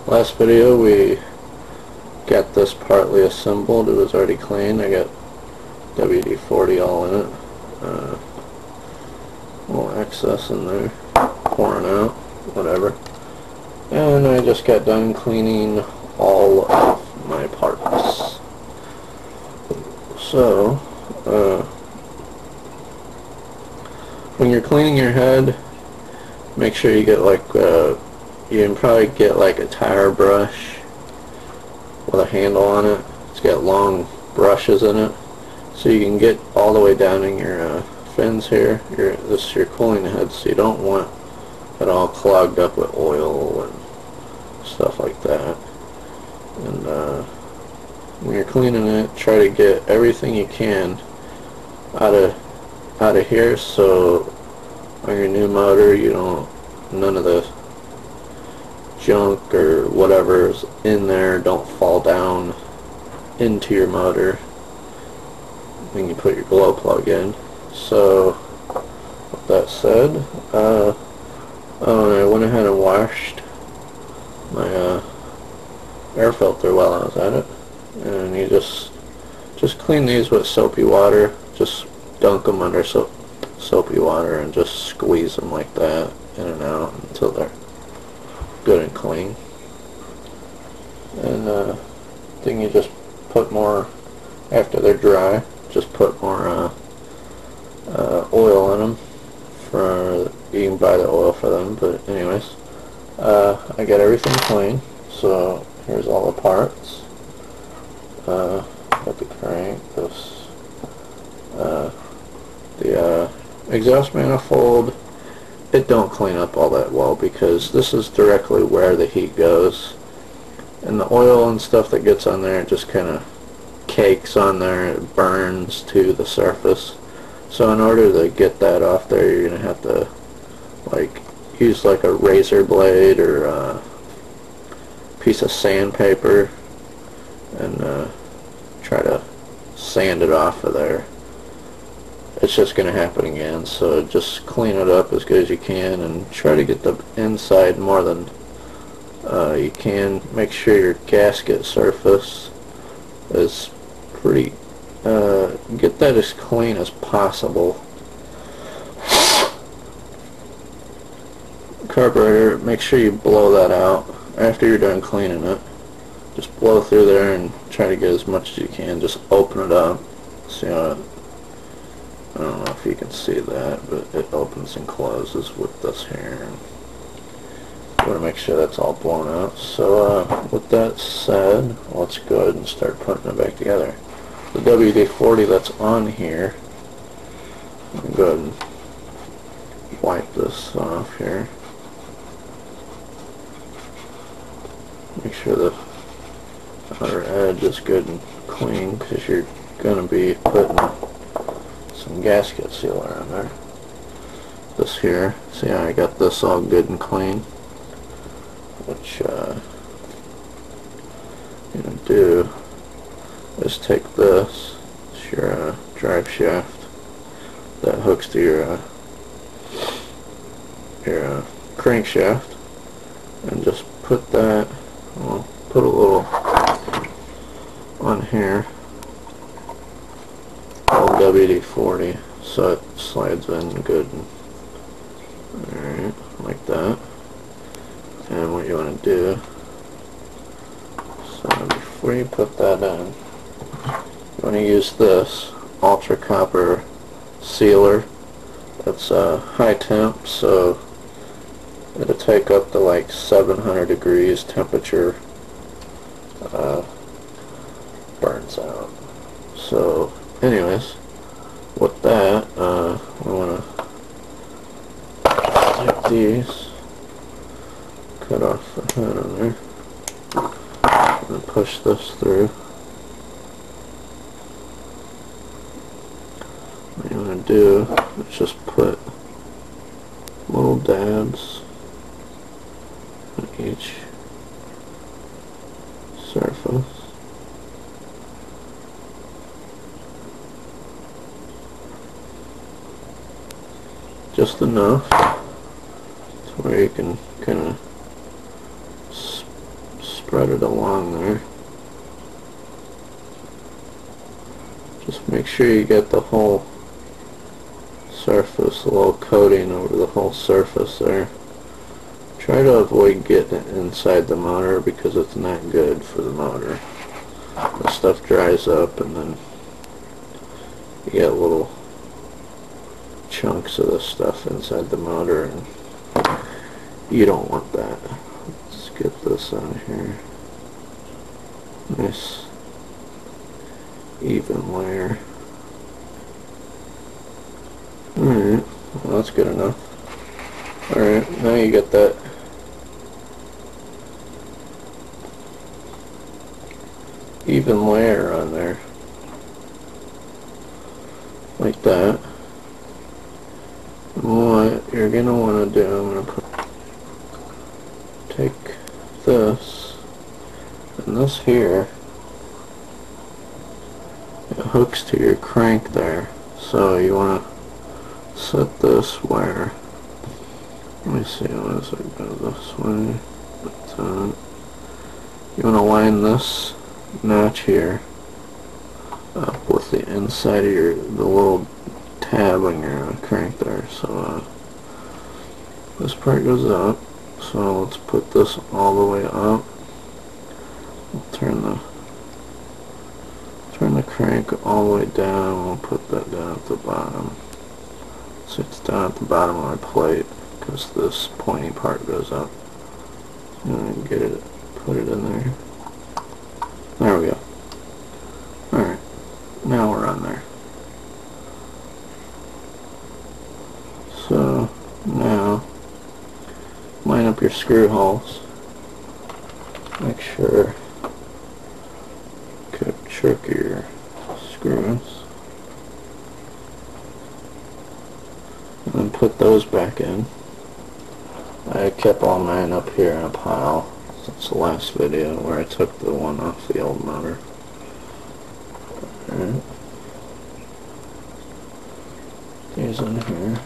Last video we got this partly assembled. It was already clean. I got WD-40 all in it. A little excess in there, pouring out, whatever. And I just got done cleaning all of my parts. So, when you're cleaning your head, make sure you get like, you can probably get like a tire brush with a handle on it. It's got long brushes in it, so you can get all the way down in your fins here. This is your cooling head, so you don't want it all clogged up with oil and stuff like that. And when you're cleaning it, try to get everything you can out of here, so on your new motor you don't, none of the junk or whatever's in there don't fall down into your motor when you put your glow plug in. So with that said, I went ahead and washed my air filter while I was at it, and you just clean these with soapy water. Just dunk them under soapy water and just squeeze them like that in and out until they're good and clean. And then you just put more, after they're dry, just put more oil in them. You can buy the oil for them, but anyways, I got everything clean. So here's all the parts. Got the crank, the exhaust manifold. It don't clean up all that well because this is directly where the heat goes, and the oil and stuff that gets on there, it just kind of cakes on there. It burns to the surface. So in order to get that off there, you're gonna have to like use like a razor blade or a piece of sandpaper and try to sand it off of there. It's just going to happen again, so just clean it up as good as you can and try to get the inside more than you can. Make sure your gasket surface is pretty, get that as clean as possible. Carburetor, make sure you blow that out after you're done cleaning it. Just blow through there and try to get as much as you can. Just open it up. See how it, I don't know if you can see that, but it opens and closes with this here. You want to make sure that's all blown out. So with that said, let's go ahead and start putting it back together. The WD-40 that's on here, I'm going to go ahead and wipe this off here. Make sure the outer edge is good and clean, because you're going to be putting some gasket sealer on there. This here, see how I got this all good and clean? What you're going to do is take this, it's your drive shaft that hooks to your crankshaft, and just put that, well, put a little on here, all WD-40, so it slides in good. Alright, like that. And what you want to do, so before you put that in, you want to use this ultra copper sealer. That's high temp, so it'll take up to like 700 degrees temperature. Burns out. So anyways, with that, we want to take these, cut off the head on there, and push this through. What you want to do is just put little dabs on each surface. Just enough to where you can kind of spread it along there. Just make sure you get the whole surface, a little coating over the whole surface there. Try to avoid getting it inside the motor because it's not good for the motor. The stuff dries up and then you get little chunks of the stuff inside the motor and you don't want that. Let's get this on here. Nice even layer. Alright, well that's good enough. Alright, now you get that even layer on there. Like that. What you're going to want to do, I'm going to take this and this here. It hooks to your crank there. So you want to set this where, let me see, what is it, go this way, but, you want to line this notch here up with the inside of the little tab on your crank there. So this part goes up, so let's put this all the way up. We'll turn the crank all the way down. We'll put that down at the bottom. So it's down at the bottom of my plate because this pointy part goes up. And get it, put it in there. There we go. Alright, now we're on there. So now line up your screw holes. Make sure choke your screws. And then put those back in. I kept all mine up here in a pile since the last video where I took the one off the old motor. Alright. These in here.